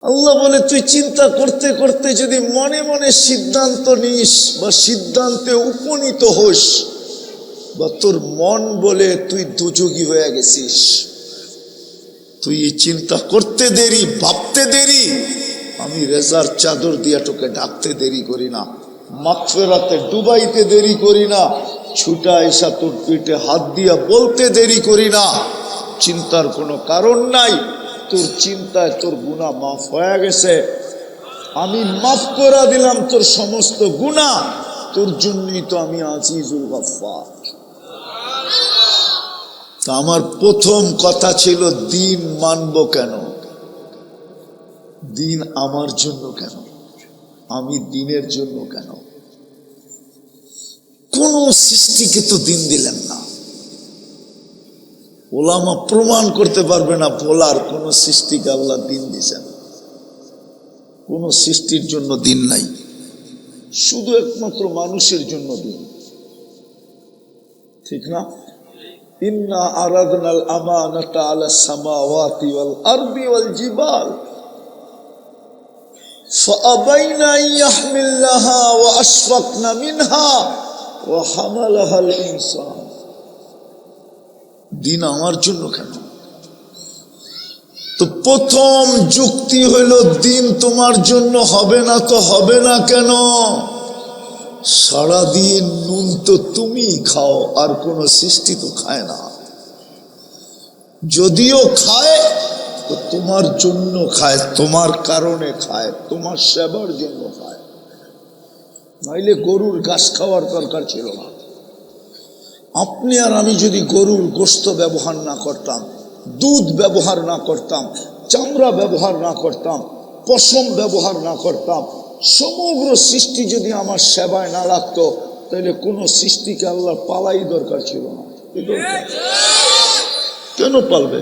আল্লাহ বলে তুই চিন্তা করতে করতে যদি মনে মনে সিদ্ধান্ত নিস বা সিদ্ধান্তে উপনীত হোস, বা তোর মন বলে তুই দুযোগী হয়ে গেছিস, তুই চিন্তা করতে দেরি, ভাবতে দেরি, আমি রেজার চাদর দিয়া তোকে ডাকতে দেরি করি না, মাগফিরাতে ডুবাইতে দেরি করি না, ছুটা এসা তোর পিঠে হাত দিয়া বলতে দেরি করি না। চিন্তার কোনো কারণ নাই, তোর চিন্তায় তোর গুনাহ মাফ হয়ে গেছে, আমি মাফ করে দিলাম তোর সমস্ত গুনাহ, তোর জন্যই তো আমি আজিজুল গফফার। তা আমার প্রথম কথা ছিল দিন মানব কেন, দিন আমার জন্য কেন, আমি দিনের জন্য কেন? কোন সৃষ্টিকে তো দিন দিলেন না। ওলামা প্রমাণ করতে পারবে না বলার কোন সৃষ্টিকে আল্লাহ দিন দিয়েছেন। কোন সৃষ্টির জন্য দিন নাই, শুধু একমাত্র মানুষের জন্য দিন, ঠিক না? ইন্না আরাদনাল আমানাতা আলাস সামাওয়াতি ওয়াল আরদি ওয়াল জিবাল ফাআবাইনা আন ইয়াহমিলনাহা ওয়া আশফাকনা মিনহা ওয়া হামালাহাল ইনসান। দিন আমার জন্য কেন? তো প্রথম যুক্তি হইল দিন তোমার জন্য হবে না তো হবে না কেন? সারাদিন নুন তো তুমি খাও, আর কোন সৃষ্টি তো খায় না। যদিও খায় তো তোমার জন্য খায়, তোমার কারণে খায়, তোমার সেবার জন্য খায়, নাইলে গরুর ঘাস খাওয়ার দরকার ছিল না। আপনি আর আমি যদি গরুর গোশত ব্যবহার না করতাম, দুধ ব্যবহার না করতাম, চামড়া ব্যবহার না করতাম, পশম ব্যবহার না করতাম, সমগ্র সৃষ্টি যদি আমার সেবায় না লাগতো, তাহলে কোনো সৃষ্টিকে আল্লাহ পালাই দরকার ছিল না। কেন পালবে?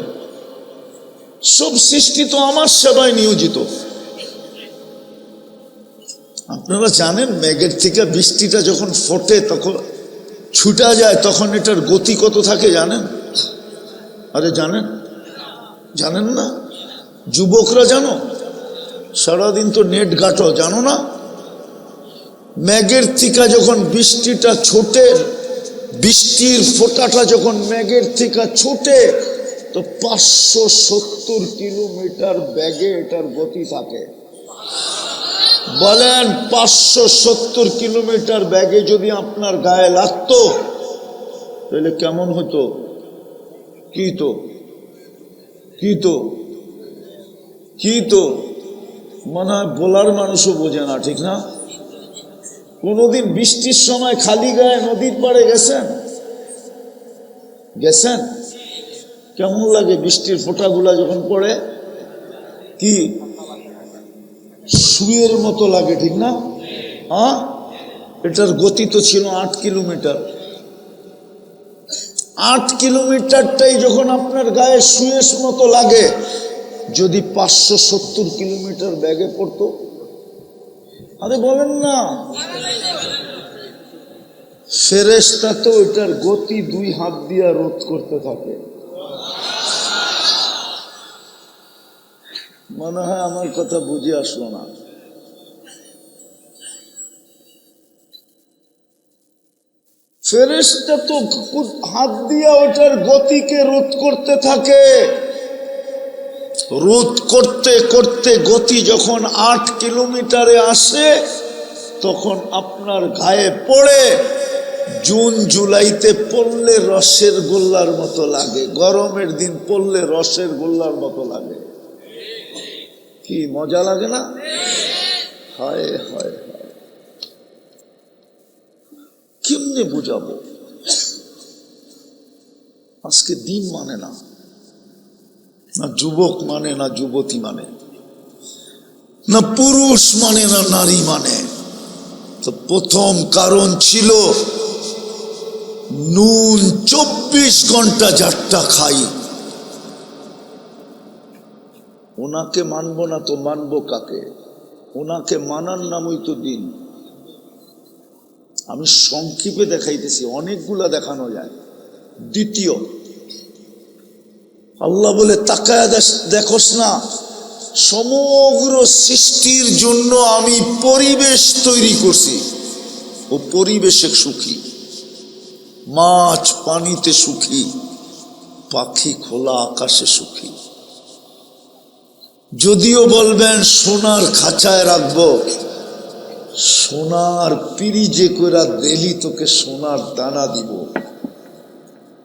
সব সৃষ্টি তো আমার সেবায় নিয়োজিত। আপনারা জানেন মেঘের থেকে বৃষ্টিটা যখন ফোটে তখন ছুটা যায়, তখন এটার গতি কত থাকে জানেন? আরে জানেন? জানেন না? যুবকরা জানো? সারাদিন তো নেট ঘাটো, জানো না? মেঘের থেকে যখন বৃষ্টিটা ছোটে, বৃষ্টির ফোঁটাটা যখন মেঘের থেকে ছোটে, তো 570 কিলোমিটার বেগে এটার গতি থাকে। বলেন 570 কিলোমিটার বেগে যদি আপনার গায়ে লাগতো তাহলে কেমন হতো? কি তো মনে হয় বলার মানুষও বোঝে না, ঠিক না? কোনোদিন বৃষ্টির সময় খালি গায়ে নদীর পাড়ে গেছেন? কেমন লাগে বৃষ্টির ফোঁটাগুলা যখন পড়ে? কি সুয়ের মতো লাগে, ঠিক না? হ্যাঁ, এটার গতি তো ছিল 8 কিলোমিটার। 8 কিলোমিটারটাই যখন আপনার গায়ে সুয়ের মতো লাগে, যদি 570 কিলোমিটার বেগে পড়তো, আরে বলেন না, ফেরেশতা তো ওইটার গতি 2 হাত দিয়া রোধ করতে থাকে। মনে হয় আমার কথা বুঝে আসলো না। ফেরেশতা তো হাত দিয়া ওইটার গতিকে রোধ করতে থাকে। রোধ করতে করতে গতি যখন 8 কিলোমিটারে আসে, তখন আপনার গায়ে পড়ে। জুন জুলাইতে পড়লে রসের গোল্লার মতো লাগে, গরমের দিন পড়লে রসের গোল্লার মতো লাগে। কি মজা লাগে না? হায় হায় হায়, কেমনে বুঝাবো? আজকে দিন মানে না, না যুবক মানে, না যুবতী মানে, না পুরুষ মানে, না নারী মানে। তো প্রথম কারণ ছিল নুন 24 ঘন্টা যারটা খাই, ওনাকে মানবো না তো মানবো কাকে? ওনাকে মানার নামই তো দিন। আমি সংক্ষেপে দেখাইতেছি, অনেকগুলা দেখানো যায়। দ্বিতীয়, আল্লাহ বলে তাকায়া দেখোস না সমগ্র সৃষ্টির জন্য আমি পরিবেশ তৈরি করছি, ও পরিবেশে সুখী। মাছ পানিতে সুখী, পাখি খোলা আকাশে সুখী। যদিও বলবেন সোনার খাঁচায় রাখবো, সোনার পিরিজে কইরা দেলি তোকে সোনার দানা দিব,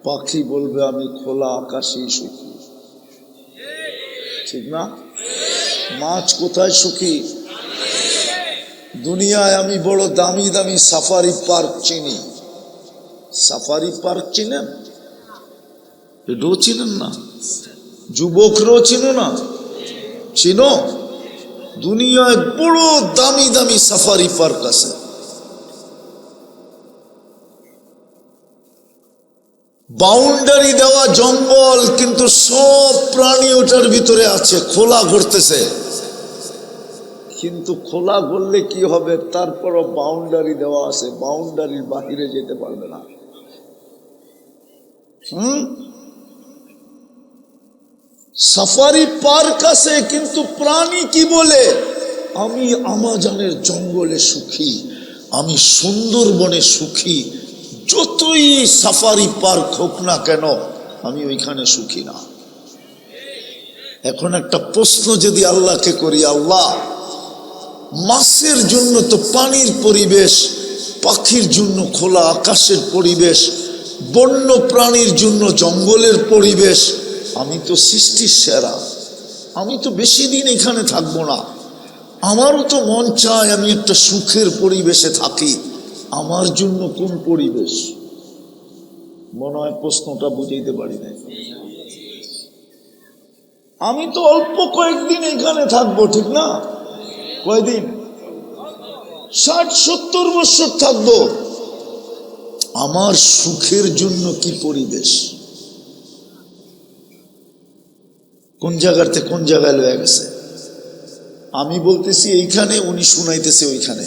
পাখি বলবে আমি খোলা আকাশেই সুখী। ঠিক না? মাছ কোথায় সুখী? দুনিয়ায় আমি বড় দামি দামি সাফারি পার্ক চিনি। সাফারি পার্ক চিনেন? এটাও চিনেন না? যুবকরাও চিনো না? চিনো? দুনিয়ায় বড় দামি দামি সাফারি পার্ক আছে। বাউন্ডারি দেওয়া জঙ্গল, কিন্তু সব প্রাণী ওটার ভিতরে আছে, খোলা ঘুরতেছে। কিন্তু খোলা ঘুরলে কি হবে? তারপরও বাউন্ডারি দেওয়া আছে, বাউন্ডারির বাহিরে যেতে পারবে না। সাফারি পার্ক আছে, কিন্তু প্রাণী কি বলে? আমি আমাজনের জঙ্গলে সুখী, আমি সুন্দরবনে সুখী। যতই সাফারি পার্ক হোক না কেন, আমি ওইখানে সুখী না। এখন একটা প্রশ্ন যদি আল্লাহকে করি, আল্লাহ মাছের জন্য তো পানির পরিবেশ, পাখির জন্য খোলা আকাশের পরিবেশ, বন্য প্রাণীর জন্য জঙ্গলের পরিবেশ, আমি তো সৃষ্টির সেরা, আমি তো বেশি দিন এখানে থাকবো না, আমারও তো মন চায় আমি একটা সুখের পরিবেশে থাকি, আমার জন্য কোন পরিবেশ? মনে হয় প্রশ্নটা বুঝাইতে পারি না। আমি তো অল্প কয়েকদিন এখানে থাকবো, ঠিক না? কয়দিন? 60-70 বছর থাকবো। আমার সুখের জন্য কি পরিবেশ? কোন জায়গাতে কোন জায়গায় লয়ে গেছে? আমি বলতেছি এইখানে, উনি শুনাইতেছে ওইখানে।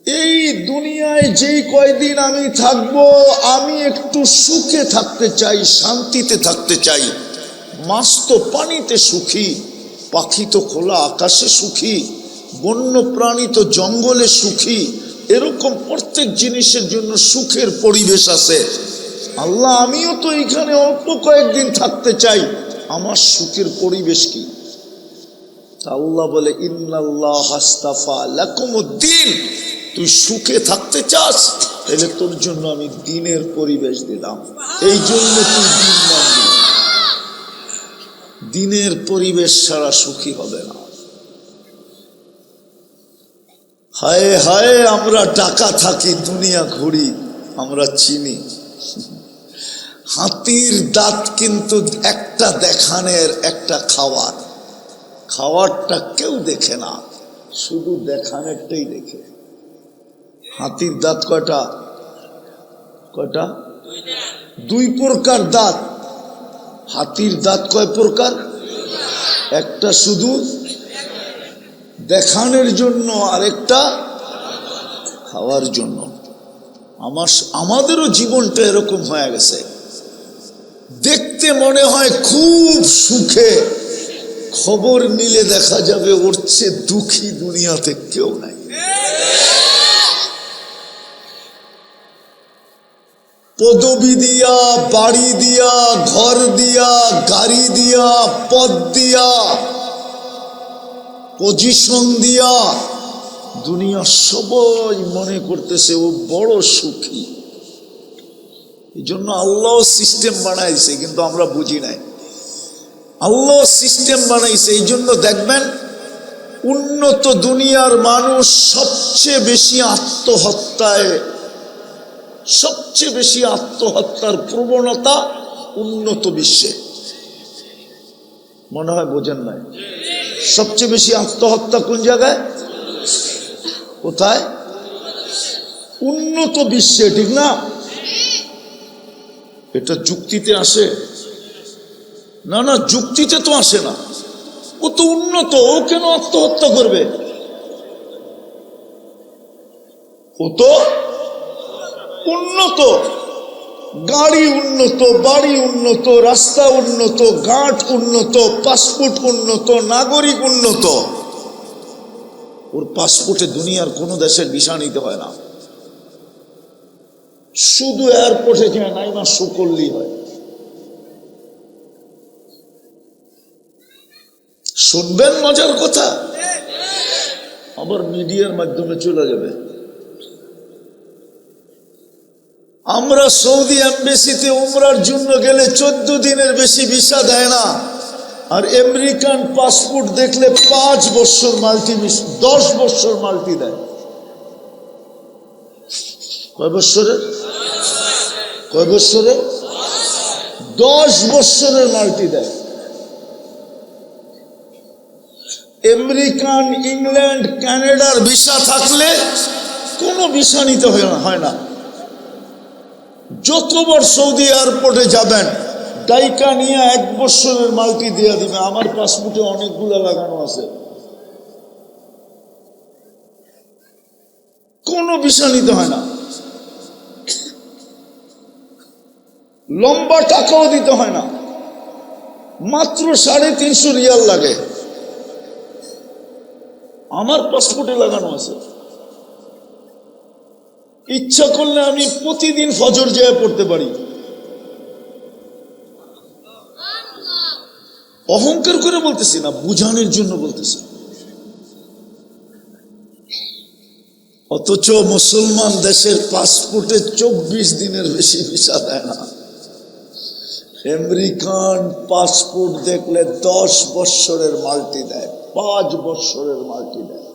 এই দুনিয়ায় যেই কয়দিন আমি থাকবো, আমি একটু সুখে থাকতে চাই, শান্তিতে থাকতে চাই। মাছ তো পানিতে সুখী, পাখি তো খোলা আকাশে সুখী, বন্য প্রাণী তো জঙ্গলে সুখী। এরকম প্রত্যেক জিনিসের জন্য সুখের পরিবেশ আছে। আল্লাহ, আমিও তো এখানে অল্প কয়েকদিন থাকতে চাই, আমার সুখের পরিবেশ কি? আল্লাহ বলে, ইন্নাল্লাহ আস্তাফা লাকুমুদ্দিন, তুই সুখে থাকতে চাস, তাহলে তোর জন্য আমি দিনের পরিবেশ দিলাম, এই জন্য তুই দিন মানবি। দিনের পরিবেশ ছাড়া সুখী হবে না। হায় হায়, আমরা টাকা থাকি, দুনিয়া ঘুরি, আমরা চিনি। হাতির দাঁত কিন্তু একটা দেখানের, একটা খাওয়ার। খাওয়ারটা কেউ দেখে না, শুধু দেখানেরটাই দেখে। হাতির দাঁত কয়টা? কয়টা? 2 প্রকার দাঁত। হাতির দাঁত কয় প্রকার? একটা শুধু দেখানোর জন্য, আর একটা খাওয়ার জন্য। আমাদেরও জীবনটা এরকম হয়ে গেছে। দেখতে মনে হয় খুব সুখে, খবর নিলে দেখা যাবে ওর চেয়ে দুঃখী দুনিয়াতে কেউ নাই। পদবি দিয়া, বাড়ি দিয়া, ঘর দিয়া, গাড়ি দিয়া, পদ দিয়া, পজিশন দিয়া, দুনিয়া সবাই মনে করতেছে ও বড় সুখী। এই জন্য আল্লাহ সিস্টেম বানাইছে, কিন্তু আমরা বুঝি নাই। আল্লাহ সিস্টেম বানাইছে, এই জন্য দেখবেন উন্নত দুনিয়ার মানুষ সবচেয়ে বেশি আত্মহত্যার প্রবণতা উন্নত বিশ্বে। মনে হয় বোঝেন নাই? সবচেয়ে বেশি আত্মহত্যা কোন জায়গায়? কোথায়? উন্নত বিশ্বে, ঠিক না? এটা যুক্তিতে আসে না? না, যুক্তিতে তো আসে না। ও তো উন্নত, ও কেন আত্মহত্যা করবে? ও তো উন্নত, গাড়ি উন্নত, বাড়ি উন্নত, রাস্তা উন্নত, ঘাট উন্নত, পাসপোর্ট উন্নত, নাগরিক উন্নত। ওর পাসপোর্টে দুনিয়ার কোন দেশের ভিসা নিতে হয় না, শুধু এয়ারপোর্টে যায় নাই মা শো করলেই হয়। শুনবেন মজার কথা, আবার মিডিয়ার মাধ্যমে চলে যাবে। আমরা সৌদি এম্বাসিতে উমরার জন্য গেলে 14 দিনের বেশি ভিসা দেয় না, আর আমেরিকান পাসপোর্ট দেখলে 5 বছর মাল্টি, 10 বছর মাল্টি দেয়। কয় বছরের? কয় বছরের? 10 বছরের মাল্টি দেয়। আমেরিকান, ইংল্যান্ড, কানাডার ভিসা থাকলে কোনো ভিসা নিতে হয় না। যতবার সৌদি এয়ারপোর্টে যাবেন ডাইকা নিয়ে 1 বছরের মাল্টি দিয়ে দিবে। আমার পাসপোর্টে অনেকগুলো লাগানো আছে, কোনো ভিসা নিতে হয় না, লম্বা টাকাও দিতে হয় না, মাত্র 350 রিয়াল লাগে। আমার পাসপোর্টে লাগানো আছে। ইচ্ছা করলে আমি প্রতিদিন ফজর যেয়ে পড়তে পারি। অহংকার করে বলতেছি না, বুঝানোর জন্য বলতেছি। অথচ মুসলমান দেশের পাসপোর্টে 24 দিনের বেশি ভিসা দেয় না। আমেরিকান পাসপোর্ট দেখলে 10 বছরের মাল্টি দেয়, 5 বছরের মাল্টি দেয়।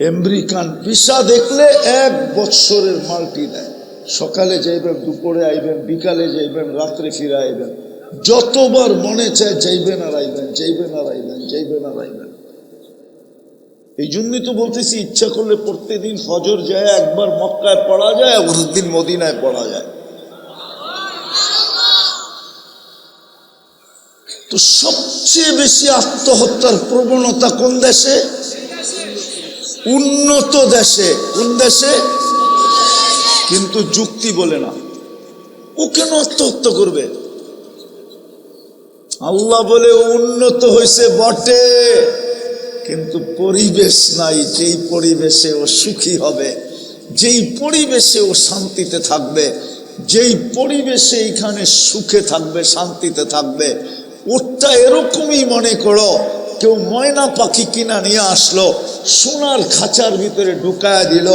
আমেরিকান ভিসা দেখলে 1 বছরের মাল্টি দেয়। সকালে যাইবেন, দুপুরে আইবেন, বিকালে যাইবেন, রাত্রে ফিরে আইবেন, যতবার মনে চায় যাইবেন আর আইবেন, যাইবেন আর আইবেন, যাইবেন আর আইবেন। এই জন্যই তো বলতেছি, ইচ্ছা করলে প্রত্যেকদিন ফজর যায়, একবার মক্কায় পড়া যায়, একদিন মদিনায় পড়া যায়। তো সবচেয়ে বেশি আত্মহত্যার প্রবণতা কোন দেশে? উন্নত দেশে। কোন দেশে? কিন্তু যুক্তি বলে না। ও কেন আত্মহত্যা করবে? আল্লাহ বলে উন্নত হয়েছে বটে, কিন্তু পরিবেশ নাই। যেই পরিবেশে ও সুখী হবে, যেই পরিবেশে ও শান্তিতে থাকবে, যেই পরিবেশে এখানে সুখে থাকবে, শান্তিতে থাকবে, ওটা এরকমই মনে করো কেউ ময়না পাখি কিনা নিয়ে আসলো, সোনার খাঁচার ভিতরে ঢুকায়া দিল,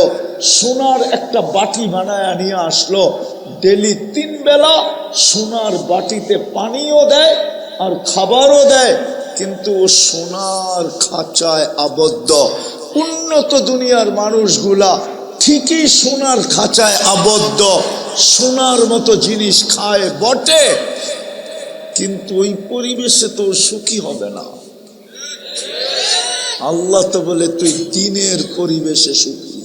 সোনার একটা বাটি বানায়া নিয়ে আসলো, ডেলি 3 বেলা সোনার বাটিতে পানিও দেয় আর খাবারও দেয়, কিন্তু ও সোনার খাঁচায় আবদ্ধ। উন্নত দুনিয়ার মানুষগুলা ঠিকই সোনার খাঁচায় আবদ্ধ, সোনার মতো জিনিস খায় বটে, কিন্তু ওই পরিবেশে তো সুখী হবে না। আল্লাহ তো বলে তুই দিনের পরিবেশে সুখী।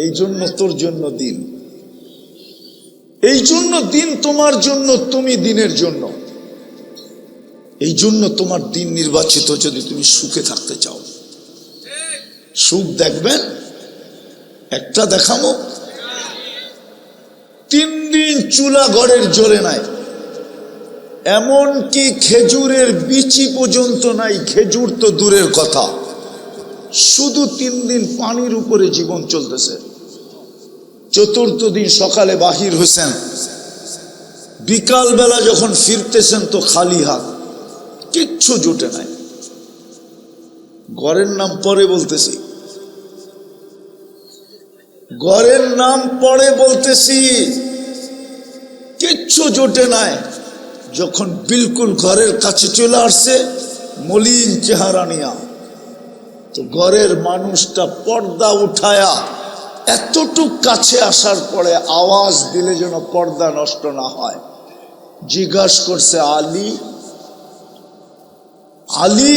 এই জন্য তোর জন্য দিন, এই জন্য দিন তোমার জন্য, তুমি দিনের জন্য। এই জন্য তোমার দিন নির্বাচিত, যদি তুমি সুখে থাকতে চাও। সুখ দেখবেন, একটা দেখাবো। 3 দিন চুলা ঘরের জ্বলে নাই, এমনকি খেজুরের বিচি পর্যন্ত নাই। খেজুর তো দূরের কথা, শুধু 3 দিন পানির উপরে জীবন চলতেছে। 4র্থ দিন সকালে বাহির হয়েছেন, বিকাল বেলা যখন ফিরতেছেন তো খালি হাত, কিচ্ছু জুটে নাই। ঘরের নাম পরে বলতেছি, ঘরের নাম পরে বলতেছি, কিচ্ছু জোটে নাই। যখন বিলকুল ঘরের কাছে চলে আসছে, মলিন চেহারা নিয়া, তো ঘরের মানুষটা পর্দা উঠায়া এতটুক কাছে আসার পরে আওয়াজ দিলে যেন পর্দা নষ্ট না হয়, জিজ্ঞাসা করছে, আলী? আলী?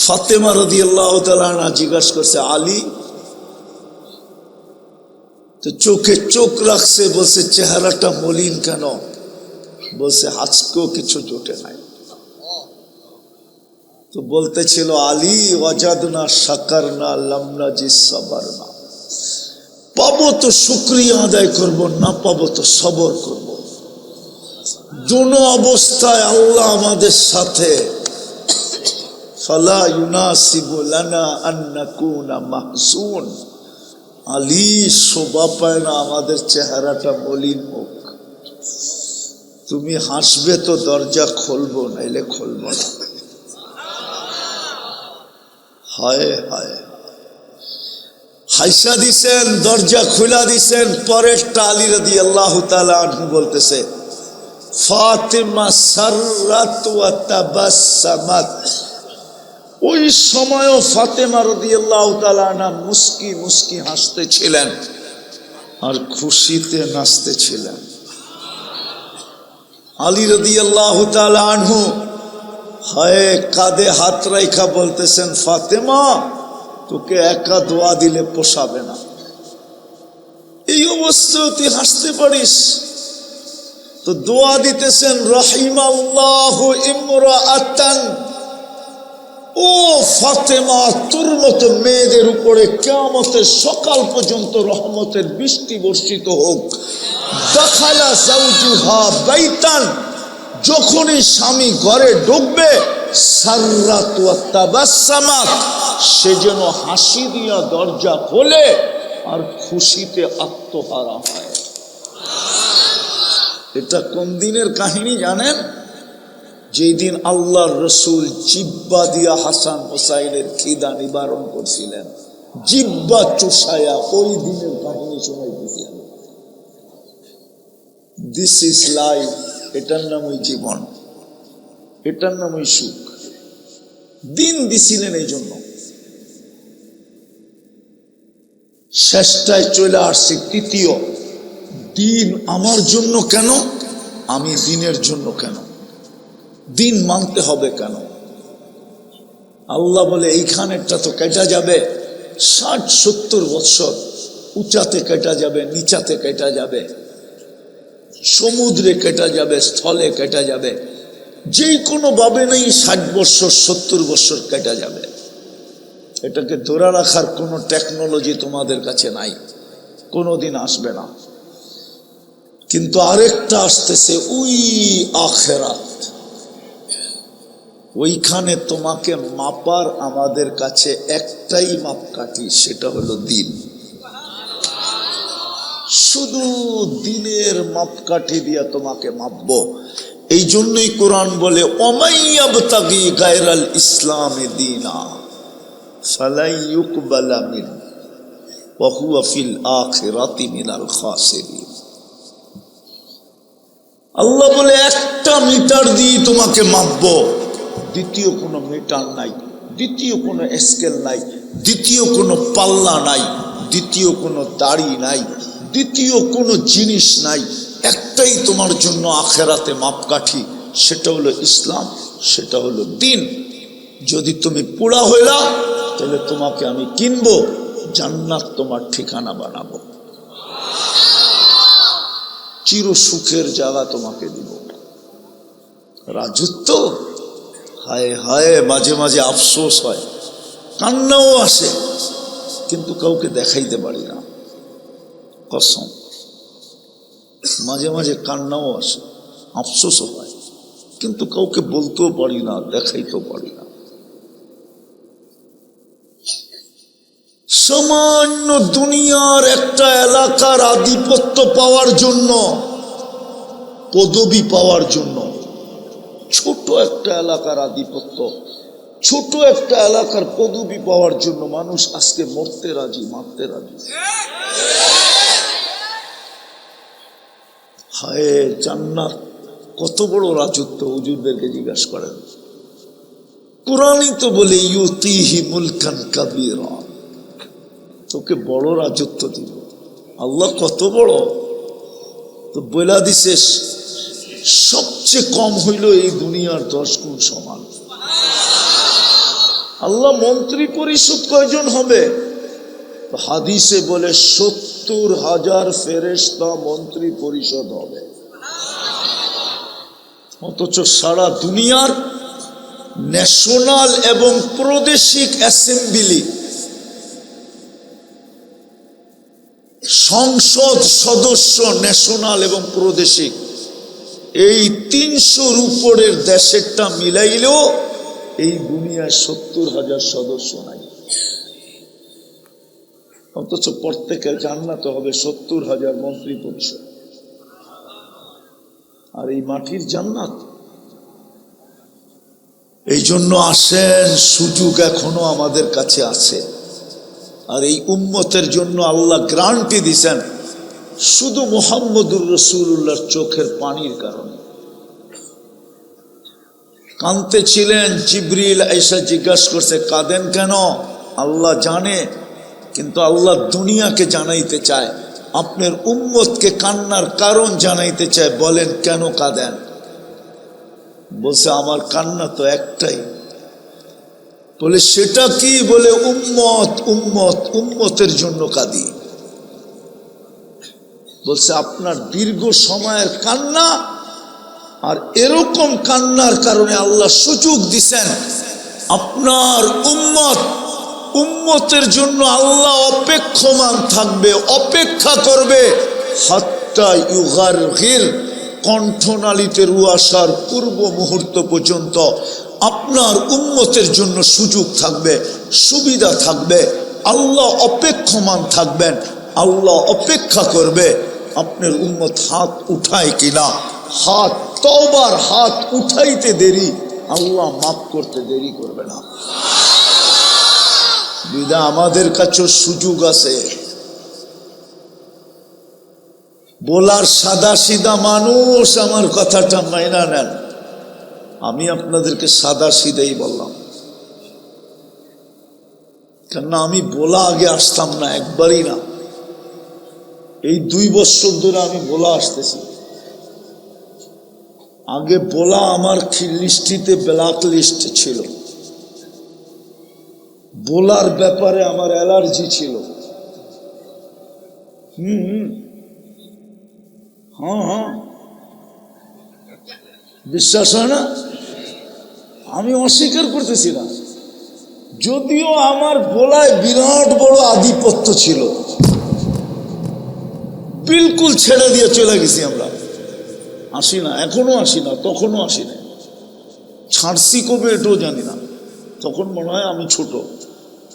ফাতেমা রাদিয়াল্লাহু তাআলা আনহা জিজ্ঞাসা করছে, আলী? তো চোখে চোখ রাখছে, বলছে চেহারাটা মলিন কেন? বলছে আজকেও কিছু জোটে নাই। তো বলতেছিল, আলী ওয়াজাদনা শাকারনা লাম নাজিস সাবারনা, পাবো তো শুকরিয়া আদায় করব, না পাবো তো সবর করব। দুনো অবস্থায় আল্লাহ আমাদের সাথে। ফালা ইউনাসিবু লানা আন নাকুনা মাহজুন। আলী শোভা পায় না আমাদের চেহারাটা মলিন হোক। তুমি হাসবে তো দরজা খুলবো, নাইলে খুলবো না। হায় হায়, হাইসা দিছেন, দরজা খুলা দিছেন। পরেরটা আলী রাদিয়াল্লাহু তাআলা আনহু বলতেছে, ফাতিমা সাররাত ওয়া তাবাসসামাত। ওই সময়ও ফাতেমা রাদিয়াল্লাহু তাআলা আনহা মুস্কি মুস্কি হাসতেছিলেন আর খুশিতে নাচতেছিলেন। আলী রাদিয়াল্লাহু তাআলা আনহু হায় কাঁধে হাত রাইখা বলতেছেন, ফাতেমা তোকে একা দোয়া দিলে পোষাবে না, এই অবস্থায় তুই হাসতে পারিস? তো দোয়া দিতেছেন, রাহিমাল্লাহু ইমরাআতান। ও ফাতেমা, তোর মতো মেয়েদের উপরে কিয়ামতের সকাল পর্যন্ত রহমতের বৃষ্টি বর্ষিত হোক। দাখালা যাওজুহা বাইতান, যখনই স্বামী ঘরে ঢুকবে, সাররাত ওয়া তাবাসসামাত, সে যেন হাসি দিয়া দরজা খোলে আর খুশিতে আত্মহারা হয়। এটা কোন দিনের কাহিনী জানেন? যেই দিন আল্লাহর রসুল জিব্বা দিয়া হাসান হোসাইনের খিদা নিবারণ করছিলেন, জিব্বা চুষায়া, ওই দিনের কাহিনী শোনাইতেছিলেন। This is life. এটার নামই জীবন, এটার নামই সুখ। দিন দিছিলেন এই জন্য। শেষটায় চলে আসছে তৃতীয় দিন। আমার জন্য কেন? আমি দিনের জন্য কেন? দিন মানতে হবে কেন? আল্লাহ বলে এইখানেরটা তো কেটে যাবে, 60-70 বৎসর উঁচাতে কেটে যাবে, নিচাতে কেটে যাবে, সমুদ্রে কেটে যাবে, স্থলে কেটে যাবে, যে কোনো ভাবে নেই 60 বৎসর 70 বৎসর কেটে যাবে। এটাকে ধরে রাখার কোনো টেকনোলজি তোমাদের কাছে নাই, কোনোদিন আসবে না। কিন্তু আরেকটা আসতেছে, ওই আখিরাত। ওইখানে তোমাকে মাপার আমাদের কাছে একটাই মাপকাঠি, সেটা হলো দিন। শুধু দিনের মাপকাঠি দিয়া তোমাকে মাপবো। এই জন্যই কোরআন বলে, ওমাইয়াবতাগি গায়রাল ইসলামি দীনা ফালাই ইউকবালা মিনহু ওয়া হুয়া ফিল আখিরাতি মিনাল খাসিরিন। আল্লাহ বলে একটা মিটার দিয়ে তোমাকে মাপবো, দ্বিতীয় কোনো মিটার নাই, দ্বিতীয় কোনো স্কেল নাই, দ্বিতীয় কোনো পাল্লা নাই, দ্বিতীয় কোনো দাড়ি নাই, দ্বিতীয় কোনো জিনিস নাই। একটাই তোমার জন্য আখেরাতে মাপকাঠি, সেটা হলো ইসলাম, সেটা হলো দিন। যদি তুমি পোড়া হইলা, তাহলে তোমাকে আমি কিনবো, জান্নাত তোমার ঠিকানা বানাবো, চির সুখের জায়গা তোমাকে দিব। রাজত্ব, হায় হায়, মাঝে মাঝে আফসোস হয়, কান্নাও আসে, কিন্তু কাউকে দেখাইতে পারি না। কসম, মাঝে মাঝে কান্নাও আসে, আফসোসও হয়, কিন্তু কাউকে বলতেও পারি না, দেখাইতেও পারি না। সামান্য দুনিয়ার একটা এলাকার আধিপত্য পাওয়ার জন্য, পদবি পাওয়ার জন্য, ছোট একটা এলাকার আধিপত্য, ছোট একটা এলাকার পদবি পাওয়ার জন্য মানুষ আজকে মরতে রাজি, মারতে রাজি। হায়, জান্নাত কত বড় রাজত্ব, হুজুরদেরকে জিজ্ঞাসা করেন। কুরআনই তো বলে, ইউতিহি মুলকান কাবীরা, তোকে বড় রাজত্ব দিব। আল্লাহ কত বড় তো বইলা দিছে, সবচেয়ে কম হইল এই দুনিয়ার 10 গুণ সমান। আল্লাহ মন্ত্রী পরিষদ কয়জন হবে? হাদিসে বলে 70,000 ফেরেশতা মন্ত্রী পরিষদ হবে। অথচ সারা দুনিয়ার ন্যাশনাল এবং প্রাদেশিক অ্যাসেম্বলি সংসদ সদস্য ন্যাশনাল এবং প্রাদেশিক, এই 300-র উপরের দেশেরটা মিলাইলেও এই দুনিয়ায় 70,000 সদস্য নাই। অথচ প্রত্যেকের জান্নাতে হবে 70,000 মন্ত্রী পরিষদ। আর এই মাটির জান্নাত। এই জন্য আসেন, সুযোগ এখনো আমাদের কাছে আছে। আর এই উম্মতের জন্য আল্লাহ গ্যারান্টি দিছেন শুধু মুহাম্মদুর রাসূলুল্লাহর চোখের পানির কারণে। কাঁদতে ছিলেন, জিবরিল এসে জিজ্ঞাসা করছে কাঁদেন কেন? আল্লাহ জানে, কিন্তু আল্লাহ দুনিয়াকে জানাইতে চায়, আপনার উম্মতকে কান্নার কারণ জানাইতে চায়। বলেন কেন কাঁদেন? বলছে আমার কান্না তো একটাই। বলে সেটা কি? বলে উম্মত উম্মত উম্মতের জন্য কাঁদি। বলছে আপনার দীর্ঘ সময়ের কান্না আর এরকম কান্নার কারণে আল্লাহ সুযোগ দিছেন আপনার উম্মতের জন্য আল্লাহ অপেক্ষমান থাকবে, অপেক্ষা করবে। হাত্তা ইউগারগির, কণ্ঠনালীতে রু আসার পূর্ব মুহূর্ত পর্যন্ত আপনার উম্মতের জন্য সুযোগ থাকবে, সুবিধা থাকবে। আল্লাহ অপেক্ষমান থাকবেন, আল্লাহ অপেক্ষা করবে আপনার উম্মত হাত উঠায় কিনা। হাত, তওবার হাত উঠাইতে দেরি, আল্লাহ মাফ করতে দেরি করবে না। বিদা আমাদের কাছে সুযোগ আছে। বলার সাদা সিধা মানুষ আমার কথাটা মাইনা নেন। আমি আপনাদেরকে সাদা সিধাই বললাম, কেননা আমি বলা আগে আসতাম না, একবারই না। এই 2 বছর ধরে আমি বলা আসতেছি। আগে বলা আমার লিস্টিতে ব্ল্যাক লিস্ট ছিল। বলার ব্যাপারে আমার অ্যালার্জি ছিল। হ্যাঁ, বিশ্বাস হয় না? আমি অস্বীকার করতেছি না। যদিও আমার বলায় বিরাট বড় আধিপত্য ছিল, বিলকুল ছেড়ে দিয়ে চলে গেছি আমরা। আসি না, এখনো আসি না, তখনও আসি না। ছাড়ছি কবে এটাও জানি না। তখন মনে হয় আমি ছোট,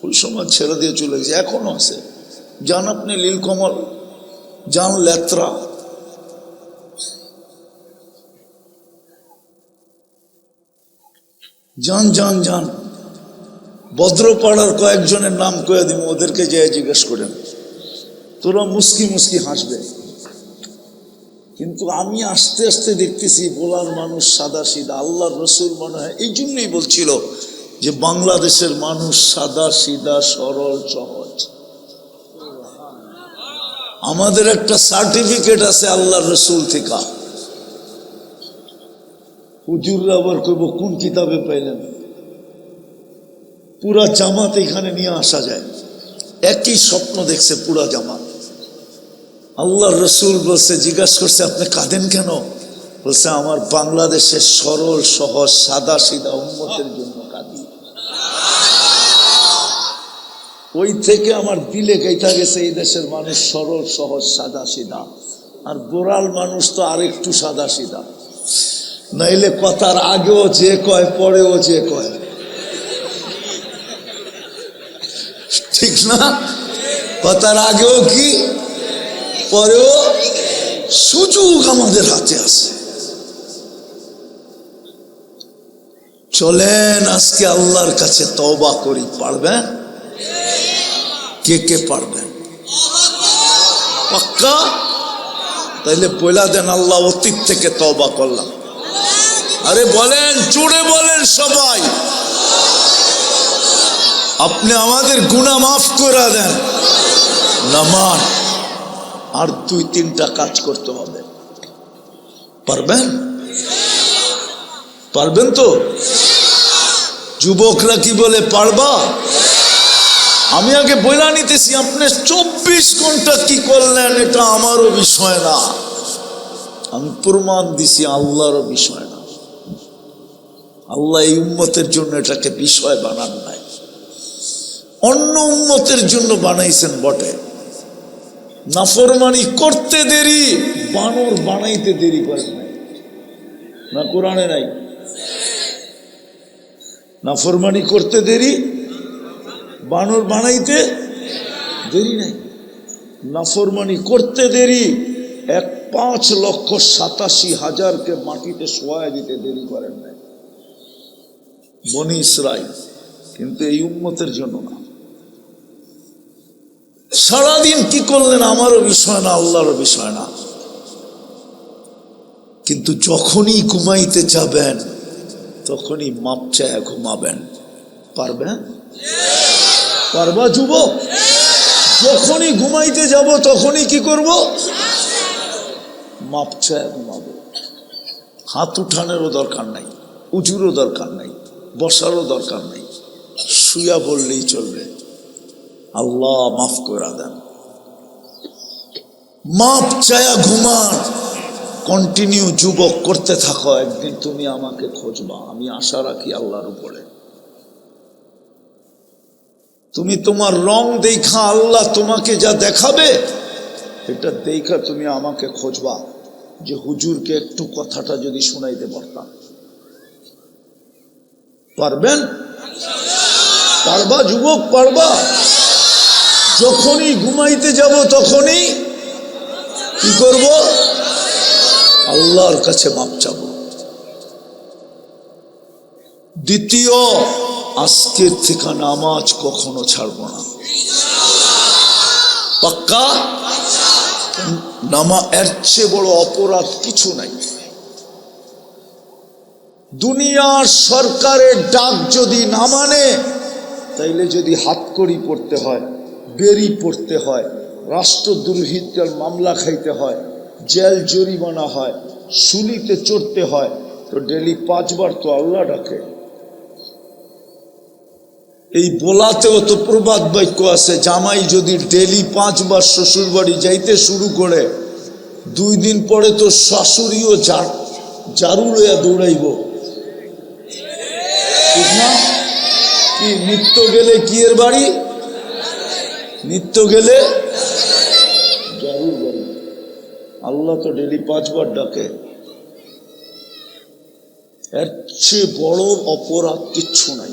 ওই সময় ছেড়ে দিয়ে চলে গেছি। এখনো আছে। যান আপনি নীলকমল, যান লেত্রা, যান যান যান। ভদ্রপাড়ার কয়েকজনের নাম কয়ে দিব, ওদেরকে যেয়ে জিজ্ঞেস করেন, তোরা মুস্কি মুস্কি হাসবে। কিন্তু আমি আস্তে আস্তে দেখতেছি বলার মানুষ সাদা সিধা। আল্লাহর রসুল মনে হয় এই জন্যই বলছিল যে বাংলাদেশের মানুষ সাদা সিধা, সরল, সহজ। আমাদের একটা সার্টিফিকেট আছে আল্লাহর রসুল থেকে। হুজুররা আবার কইব কোন কিতাবে পাইলেন? পুরা জামাত এখানে নিয়ে আসা যায়। একই স্বপ্ন দেখছে পুরা জামাত। আল্লাহর রসুল বলছে, জিজ্ঞাসা করছে আপনি কাঁদেন কেন? বলছে আমার বাংলাদেশের সরল সহজ সাদা সিধা উম্মতের জন্য কাঁদি। ওই থেকে আমার দিলে গাইতা গেছে এই দেশের মানুষ সরল সহজ সাদা সিধা। আর বোরাল মানুষ তো আরেকটু সাদা সিধা। নাইলে কথার আগেও যে কয়, পরেও যে কয়, ঠিক না? কথার আগেও কি, পরেও। সুযোগ আমাদের হাতে আছে। চলেন আজকে আল্লাহর কাছে তওবা করি। পারবেন? কে কে পারবেন? পাক্কা? তাইলে বইলা দেন, আল্লাহ অতীত থেকে তওবা করলাম। আরে বলেন, জোরে বলেন সবাই, আপনি আমাদের গুনাহ মাফ করে দেন। নামান আর 2-3টা কাজ করতে হবে। পারবেন? পারবেন তো? যুবকরা কি বলে পারবা? আমি আগে বইলা নিতেছি, আপনি 24 ঘন্টা কি করলেন এটা আমারও বিষয় না। আমি প্রমাণ দিছি আল্লাহরও বিষয় না। আল্লাহ এই উম্মতের জন্য এটাকে বিষয় বানান নাই, অন্য উম্মতের জন্য বানাইছেন বটে। নাফরমানি করতে দেরি, বানর বানাইতে দেরি করেন নাই। না কোরআনে নাই? নাফরমানি করতে দেরি, বানর বানাইতে দেরি নাই। নাফরমানি করতে দেরি, 5,87,000কে মাটিতে শোয়া দিতে দেরি করেন নাই বনি ইসরাইল। কিন্তু এই উম্মতের জন্য না। সারাদিন কি করলেন আমারও বিষয় না, আল্লাহরও বিষয় না। কিন্তু যখনই ঘুমাইতে যাবেন তখনই মাপ চায় ঘুমাবেন। পারবেন? পারবা যুবক? যখনই ঘুমাইতে যাব তখনই কি করব? মাপ চায় ঘুমাবো। হাত উঠানেরও দরকার নাই, উজুরও দরকার নাই, বসারও দরকার নাই, শুয়া বললেই চলবে, আল্লাহ মাফ করে দেন। মাপ চায়া ঘুমান। কন্টিনিউ যুবক করতে থাকো, একদিন তুমি আমাকে খুঁজবা। আমি আশা রাখি আল্লাহর উপরে। তুমি তোমার রং দেখা আল্লাহ তোমাকে যা দেখাবে, এটা দেখা তুমি আমাকে খুঁজবা যে হুজুরকে একটু কথাটা যদি শুনাইতে পারতাম। পারবেন? পারবা যুবক? পারবা? যখনই ঘুমাইতে যাব তখনই কি করব? আল্লাহর কাছে মাপ চাব। দ্বিতীয়, আজকের থেকে নামাজ কখনো ছাড়ব না। পাক্কা? এর চেয়ে বড় অপরাধ কিছু নাই। দুনিয়ার সরকারের ডাক যদি না মানে, তাইলে যদি হাতকড়ি পড়তে হয়, বেরি পড়তে হয়, রাষ্ট্রদ্রোহিতার মামলা খাইতে হয়, জেল জরিমানা হয়, শুলিতে চড়তে হয়, তো ডেলি 5 বার তো আল্লাহ ডাকে। এই বলাতেও তো প্রবাদ বাক্য আছে, জামাই যদি ডেলি 5 বার শ্বশুর বাড়ি যাইতে শুরু করে, 2 দিন পরে তো শাশুড়িও ঝাড়ু লইয়া দৌড়াইব। ঠিক না? কি নিত্য গেলে কি এর বাড়ি? নিত্য গেলে ঝাড়ুর বাড়ি। আল্লাহ তো ডেলি 5 বার ডাকে। এর চেয়ে বড় অপরাধ কিচ্ছু নাই।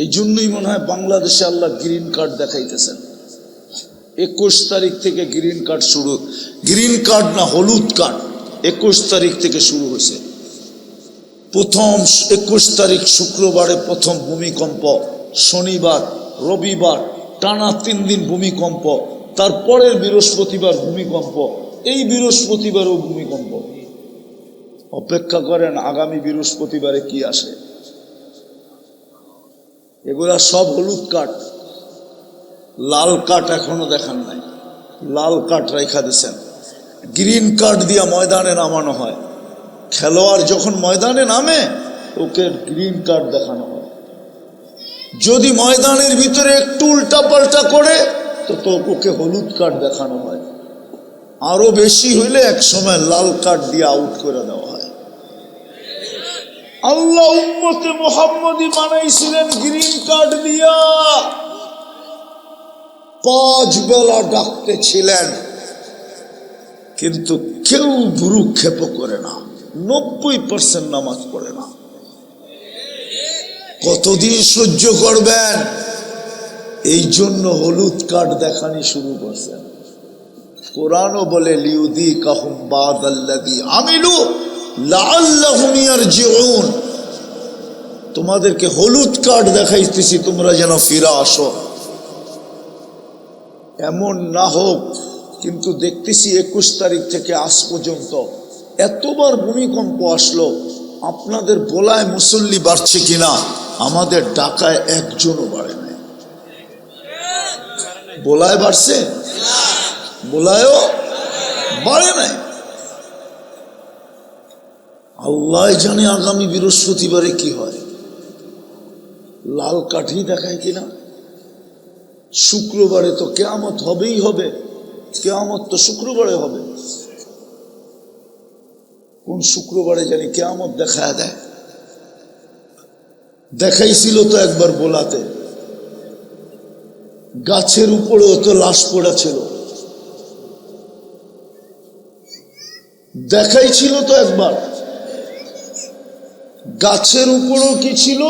এই জন্যই মনে হয় বাংলাদেশে আল্লাহ গ্রিন কার্ড দেখাইতেছেন। 21 তারিখ থেকে গ্রিন কার্ড শুরু। গ্রিন কার্ড না, হলুদ কার্ড 21 তারিখ থেকে শুরু হয়েছে। প্রথম 21 তারিখ শুক্রবারে প্রথম ভূমিকম্প, শনিবার রবিবার টানা 3 দিন ভূমিকম্প, তারপরের বৃহস্পতিবার ভূমিকম্প, এই বৃহস্পতিবারও ভূমিকম্প। অপেক্ষা করেন আগামী বৃহস্পতিবারে কি আসে। এগুলা সব হলুদ কাঠ। লাল কাঠ এখনো দেখান নাই, লাল কাঠ রেখা দিয়েছেন। গ্রিন কার্ড দিয়া ময়দানে নামানো হয়। খেলোয়াড় যখন ময়দানে নামে ওকে গ্রিন কার্ড দেখানো হয়। যদি ময়দানের ভিতরে একটু উল্টা পাল্টা করে তো ওকে হলুদ কার্ড দেখানো হয়। আরো বেশি হইলে এক সময় লাল কার্ড দিয়ে আউট করে দেওয়া হয়। আল্লাহ উম্মতে মুহাম্মদী বানাইছিলেন গ্রিন কার্ড দিয়া। 5 বেলা ডাকতে ছিলেন, কিন্তু কেউ ভ্রুক্ষেপ করে না। 90% নামাজ পড়ে না। কতদিন সহ্য করবেন? এই জন্য হলুদ কার্ড দেখানি শুরু করছেন। কোরআনও বলে লিউযীকাহুম বাদাল্লাযী আমিলু লাআল্লাহুম ইয়ারজিউন। তোমাদেরকে হলুদ কার্ড দেখাইতেছি তোমরা যেন ফিরে আসো। এমন না হোক, কিন্তু দেখতেছি 21 তারিখ থেকে আজ পর্যন্ত এতবার ভূমিকম্প আসলো, আপনাদের বোলায় মুসল্লি বাড়ছে কিনা? আমাদের ঢাকায় একজনও বাড়ে নাই। বোলায় বাড়ছে? বোলায়ও বাড়ে নাই। আল্লাহ জানে আগামী বৃহস্পতিবারে কি হয়। লাল কাঠি দেখায় কিনা? শুক্রবারে তো কিয়ামত হবেই হবে। কিয়ামত তো শুক্রবারে হবে। কোন শুক্রবারে জানি কিয়ামত দেখায় দেয়। দেখাইছিল তো একবার বোলাতে, গাছের উপরেও তো লাশ পড়া ছিল। দেখাই ছিল তো একবার। গাছের উপরও কি ছিল?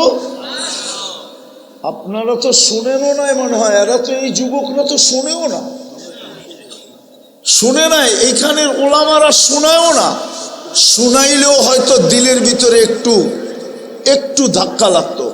আপনারা তো শুনেনও নাই মনে হয়, এরা তো এই যুবকরা তো শুনেও না, শুনে নাই, এইখানের ওলামারা শোনায়ও না। শুনাইলেও হয়তো দিলের ভিতরে একটু একটু ধাক্কা লাগতো।